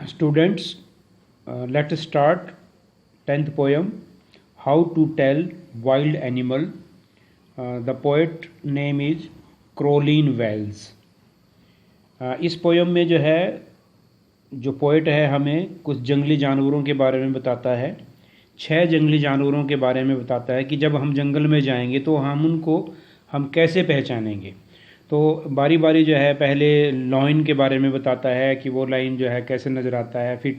Students, let's start 10th poem, How to Tell Wild Animal. The poet name is Crowleen Wells. इस poem में जो है, जो poet है हमें कुछ जंगली जानवरों के बारे में बताता है। 6 जंगली जानवरों के बारे में बताता है कि जब हम जंगल में जाएंगे तो हम कैसे पहचानेंगे। तो बारी बारी जो है पहले लॉयन के बारे में बताता है कि वो लाइन जो है कैसे नज़र आता है, फिर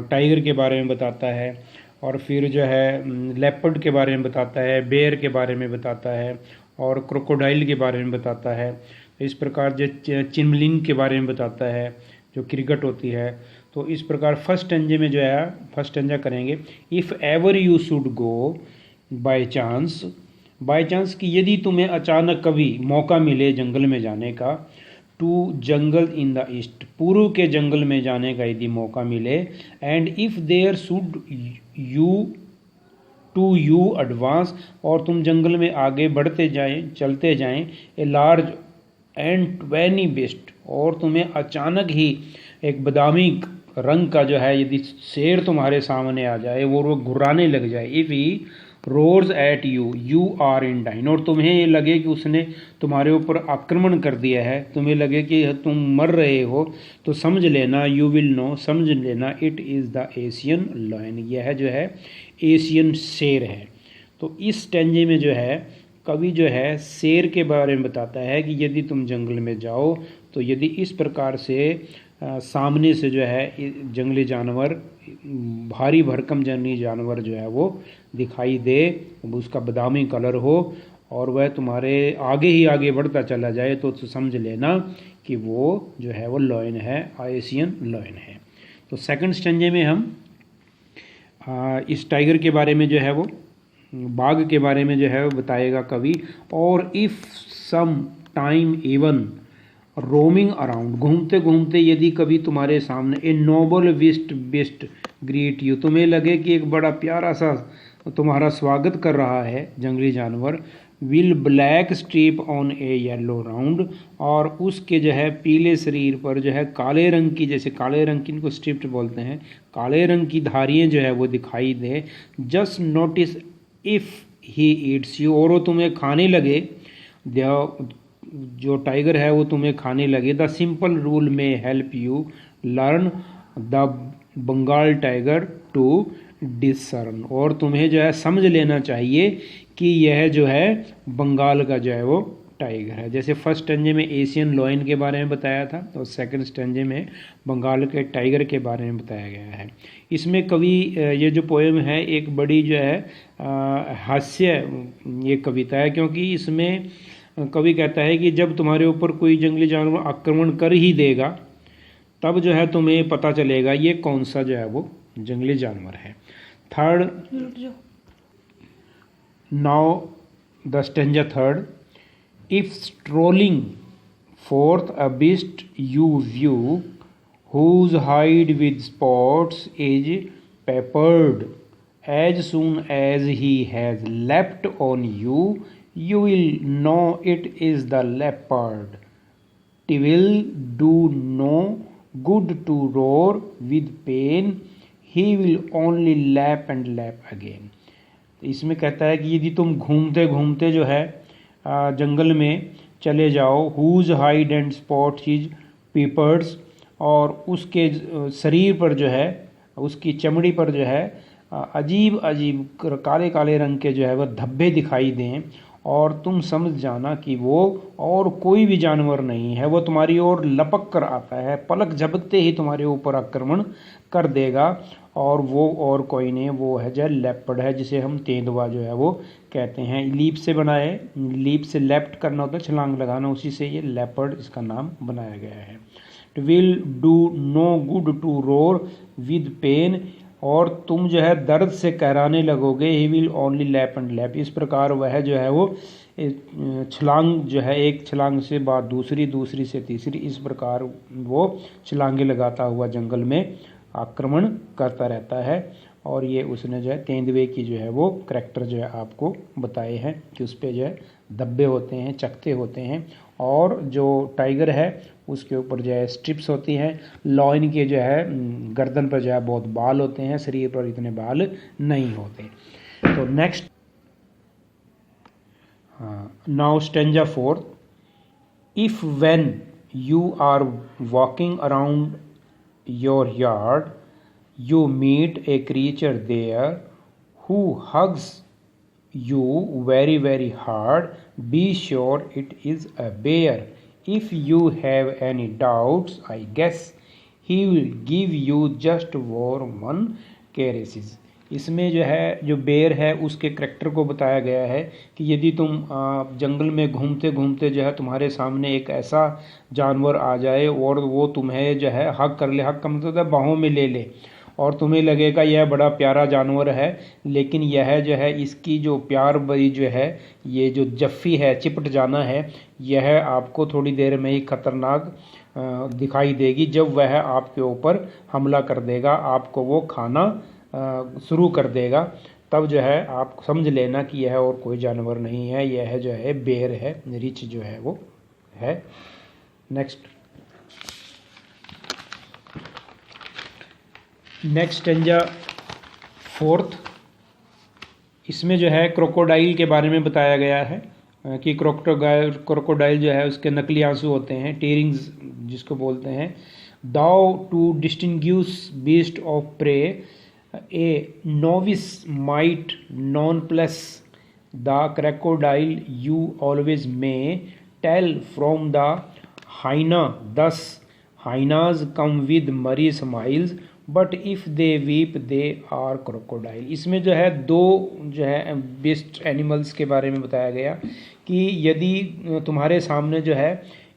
टाइगर के बारे में बताता है, और फिर जो है लेपर्ड के बारे में बताता है, बेयर के बारे में बताता है, और क्रोकोडाइल के बारे में बताता है। इस प्रकार जो चिमलिंग के बारे में बताता है, जो क्रिकेट होती है। तो इस प्रकार फर्स्ट स्टेंजे में जो है, फर्स्ट स्टेंजा करेंगे, if ever you should go by chance कि यदि तुम्हें अचानक कभी मौका मिले जंगल में जाने का, to jungle in the east, पूर्व के जंगल में जाने का यदि मौका मिले, and if there should you advance, और तुम जंगल में आगे बढ़ते जाएं, चलते जाएं, a large and tawny beast, और तुम्हें अचानक ही एक बादामी रंग का जो है यदि शेर तुम्हारे सामने आ जाए, वो घुराने लग जाए, if he roars at you are in dying, और तुम्हें ये लगे कि उसने तुम्हारे ऊपर आक्रमण कर दिया है, तुम्हें लगे कि तुम मर रहे हो, तो समझ लेना, यू विल नो, समझ लेना, it is the Asian lion, यह जो है एशियन शेर है। तो इस स्टेंजे में जो है कवि जो है शेर के बारे में बताता है कि यदि तुम जंगल में जाओ तो यदि इस प्रकार से सामने से जो है जंगली जानवर, भारी भरकम जंगली जानवर जो है वो दिखाई दे, उसका बादामी कलर हो, और वह तुम्हारे आगे ही आगे बढ़ता चला जाए, तो समझ लेना कि वो जो है वो लॉयन है, एशियन लॉयन है। तो सेकंड स्टेंजे में हम इस टाइगर के बारे में जो है वो, बाघ के बारे में जो है वो बताएगा कवि। और if some time even roaming around, घूमते घूमते यदि कभी तुम्हारे सामने, a noble beast greet you, तुम्हें लगे कि एक बड़ा प्यारा सा तुम्हारा स्वागत कर रहा है जंगली जानवर, with black stripe on a yellow ground, और उसके जो है पीले शरीर पर जो है काले रंग की, जैसे काले रंग की इनको स्ट्रिप्ट बोलते हैं, काले रंग की धारियाँ जो है वो दिखाई दे, just notice if he eats you, और वो तुम्हें खाने लगे, जो टाइगर है वो तुम्हें खाने लगे, the simple rule may help you learn the Bengal tiger to discern, और तुम्हें जो है समझ लेना चाहिए कि यह जो है बंगाल का जो है वो टाइगर है। जैसे फर्स्ट स्टेंजे में एशियन लॉयन के बारे में बताया था, और सेकंड स्टेंजे में बंगाल के टाइगर के बारे में बताया गया है। इसमें कवि, ये जो पोएम है एक बड़ी जो है हास्य ये कविता है, क्योंकि इसमें कवि कहता है कि जब तुम्हारे ऊपर कोई जंगली जानवर आक्रमण कर ही देगा, तब जो है तुम्हें पता चलेगा ये कौन सा जो है वो जंगली जानवर है। Third, now the stanza third, if strolling fourth a beast you view, whose hide with spots is peppered, as soon as he has leapt on you, you will know it is the leopard. It will do no good to roar with pain, he will only lap and lap again. इसमें कहता है कि यदि तुम घूमते घूमते जो है जंगल में चले जाओ, whose hide and spots is peppered, और उसके शरीर पर जो है, उसकी चमड़ी पर जो है अजीब अजीब काले काले रंग के जो है वह धब्बे दिखाई दें, और तुम समझ जाना कि वो और कोई भी जानवर नहीं है, वो तुम्हारी ओर लपक कर आता है, पलक झपकते ही तुम्हारे ऊपर आक्रमण कर देगा, और वो और कोई नहीं, वो है जो लेपर्ड है, जिसे हम तेंदुआ जो है वो कहते हैं। लीप से बना है, लीप से लेफ्ट करना होता है, छलांग लगाना, उसी से ये लेपर्ड इसका नाम बनाया गया है। Will do no good to roar with pain, और तुम जो है दर्द से कहराने लगोगे, he will only lap and lap, इस प्रकार वह जो है वो छलांग जो है, एक छलांग से बाद दूसरी, दूसरी से तीसरी, इस प्रकार वो छलांगे लगाता हुआ जंगल में आक्रमण करता रहता है। और ये उसने जो है तेंदुए की जो है वो करैक्टर जो है आपको बताए हैं कि उस पर जो है धब्बे होते हैं, चकते होते हैं, और जो टाइगर है उसके ऊपर जो है स्ट्रिप्स होती हैं। लॉइन के जो है गर्दन पर जो है बहुत बाल होते हैं, शरीर पर इतने बाल नहीं होते। तो next, now stanza 4। If when you are walking around your yard you meet a creature there who hugs you very hard, be sure it is a bear. If you have any doubts, I guess he will give you just one caresses. इसमें जो है जो बेर है उसके character को बताया गया है कि यदि तुम जंगल में घूमते घूमते जो है तुम्हारे सामने एक ऐसा जानवर आ जाए और वो तुम्हें जो है हग कर ले, हग का मतलब है बाहों में ले ले, और तुम्हें लगेगा यह बड़ा प्यारा जानवर है, लेकिन यह जो है इसकी जो प्यार भरी जो है ये जो जफ्फी है, चिपट जाना है, यह आपको थोड़ी देर में ही खतरनाक दिखाई देगी। जब वह आपके ऊपर हमला कर देगा, आपको वो खाना शुरू कर देगा, तब जो है आप समझ लेना कि यह और कोई जानवर नहीं है, यह जो है बेर है, रिच जो है वो है। Next stanza 4। इसमें जो है क्रोकोडाइल के बारे में बताया गया है कि क्रोकोडाइल जो है उसके नकली आंसू होते हैं, टीयरिंग्स जिसको बोलते हैं। Though to distinguish beast of prey a novice might nonplus the crocodile you always may tell from the hyena, thus hyenas come with merry smiles but if they weep they are crocodile. इसमें जो है दो जो है best animals के बारे में बताया गया कि यदि तुम्हारे सामने जो है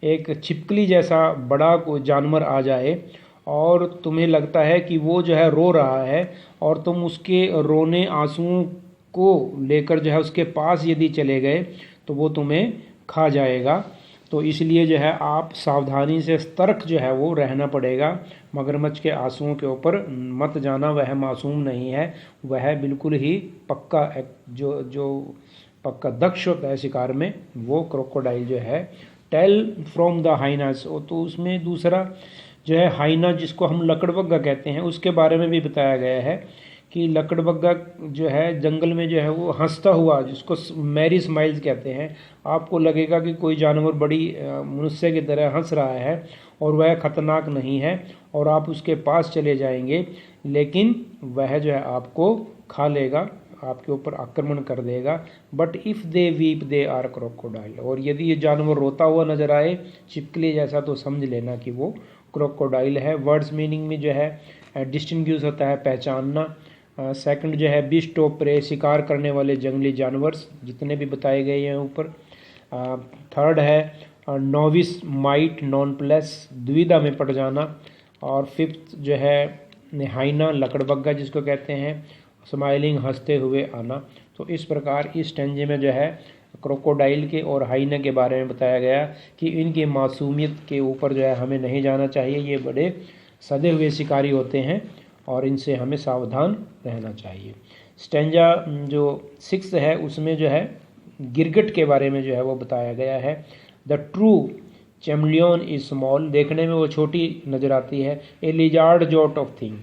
एक छिपकली जैसा बड़ा कोई जानवर आ जाए और तुम्हें लगता है कि वो जो है रो रहा है और तुम उसके रोने आंसुओं को लेकर जो है उसके पास यदि चले गए तो वो तुम्हें खा जाएगा। तो इसलिए जो है आप सावधानी से सतर्क जो है वो रहना पड़ेगा। मगरमच्छ के आंसुओं के ऊपर मत जाना, वह मासूम नहीं है, वह बिल्कुल ही पक्का जो पक्का दक्ष होता है शिकार में, वो क्रोकोडाइल जो है। टेल फ्रॉम द हाइनास, तो उसमें दूसरा जो है हाइना जिसको हम लकड़बग्गा कहते हैं उसके बारे में भी बताया गया है कि लकड़बग्गा जो है जंगल में जो है वो हंसता हुआ, जिसको मैरी स्माइल्स कहते हैं, आपको लगेगा कि कोई जानवर बड़ी मनुष्य की तरह हंस रहा है और वह खतरनाक नहीं है और आप उसके पास चले जाएंगे, लेकिन वह जो है आपको खा लेगा, आपके ऊपर आक्रमण कर देगा। But if they weep they are crocodile, और यदि ये जानवर रोता हुआ नजर आए छिपकली जैसा तो समझ लेना कि वो क्रोकोडाइल है। वर्ड्स मीनिंग में जो है डिस्टिंग्विश होता है पहचानना। सेकंड जो है बीस्ट ऑफ प्रे, शिकार करने वाले जंगली जानवर जितने भी बताए गए हैं ऊपर। थर्ड है नोविस माइट नॉन प्लस, द्विधा में पड़ जाना। और फिफ्थ जो है हाइना लकड़बग्गा जिसको कहते हैं, स्माइलिंग हंसते हुए आना। तो इस प्रकार इस स्टेंजे में जो है क्रोकोडाइल के और हाइना के बारे में बताया गया कि इनकी मासूमियत के ऊपर जो है हमें नहीं जाना चाहिए, ये बड़े सदे हुए शिकारी होते हैं और इनसे हमें सावधान रहना चाहिए। स्टेंजा जो 6 है उसमें जो है गिरगिट के बारे में जो है वो बताया गया है। द ट्रू चैमलियन इज स्मॉल, देखने में वो छोटी नज़र आती है। ए लिजार्ड जॉट ऑफ थिंग,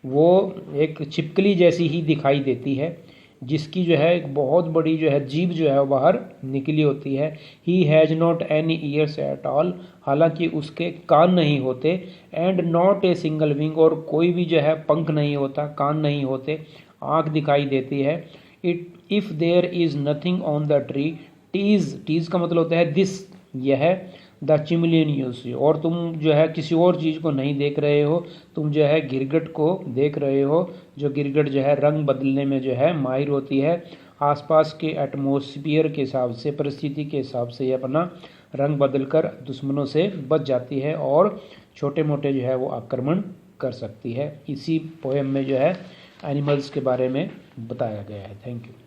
वो एक छिपकली जैसी ही दिखाई देती है, जिसकी जो है एक बहुत बड़ी जो है जीभ जो है वो बाहर निकली होती है। He has not any years at all, हालांकि उसके कान नहीं होते। And not a single wing, और कोई भी जो है पंख नहीं होता, कान नहीं होते, आँख दिखाई देती है। If there is nothing on the tree, टीज़ का मतलब होता है दिस, यह द चिमलियन यूज, और तुम जो है किसी और चीज़ को नहीं देख रहे हो, तुम जो है गिरगिट को देख रहे हो, जो गिरगिट जो है रंग बदलने में जो है माहिर होती है। आसपास के एटमॉस्फेयर के हिसाब से, परिस्थिति के हिसाब से ये अपना रंग बदलकर दुश्मनों से बच जाती है और छोटे मोटे जो है वो आक्रमण कर सकती है। इसी पोएम में जो है एनिमल्स के बारे में बताया गया है। Thank you.